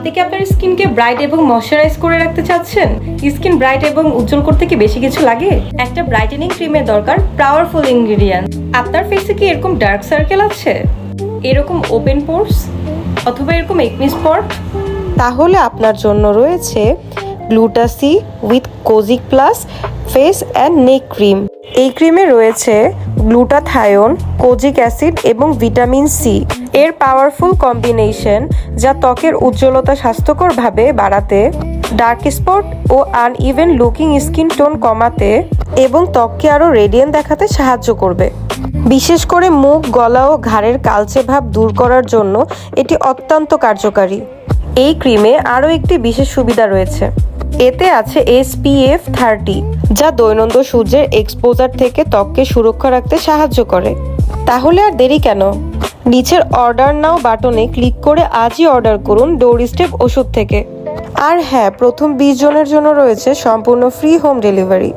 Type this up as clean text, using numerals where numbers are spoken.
আপনি কি আপনার স্কিনকে ব্রাইট এবং ময়শ্চারাইজ করে রাখতে চাচ্ছেন? স্কিন ব্রাইট এবং উজ্জ্বল করতে কি বেশি কিছু লাগে? একটা ব্রাইটেনিং ক্রিমের দরকার পাওয়ারফুল ইনগ্রেডিয়েন্ট। আপনার ফেসে কি এরকম ডার্ক সার্কেল আছে, এরকম ওপেন পোরস, অথবা এরকম একনি স্পট? তাহলে আপনার জন্য রয়েছে Gluta C with kojic plus face and neck cream. এই ক্রিমে রয়েছে গ্লুটাথায়োন, কোজিক অ্যাসিড এবং ভিটামিন সি এর পাওয়ারফুল কম্বিনেশন, যা ত্বকের উজ্জ্বলতা স্বাস্থ্যকরভাবে বাড়াতে, ডার্ক স্পট ও আনইভেন লুকিং স্কিন টোন কমাতে এবং ত্বককে আরও রেডিয়েন্ট দেখাতে সাহায্য করবে। বিশেষ করে মুখ, গলা ও ঘাড়ের কালচে ভাব দূর করার জন্য এটি অত্যন্ত কার্যকারী। এই ক্রিমে আরও একটি বিশেষ সুবিধা রয়েছে। এতে আছে SPF 30, যা দৈনন্দিন সূর্যের এক্সপোজার থেকে ত্বককে সুরক্ষা রাখতে সাহায্য করে। তাহলে আর দেরি কেন? নিচের অর্ডার নাও বাটনে ক্লিক করে আজই অর্ডার করুন ডোর স্টেপ ওষুধ থেকে। আর হ্যাঁ, প্রথম 20 জনের জন্য রয়েছে সম্পূর্ণ ফ্রি হোম ডেলিভারি।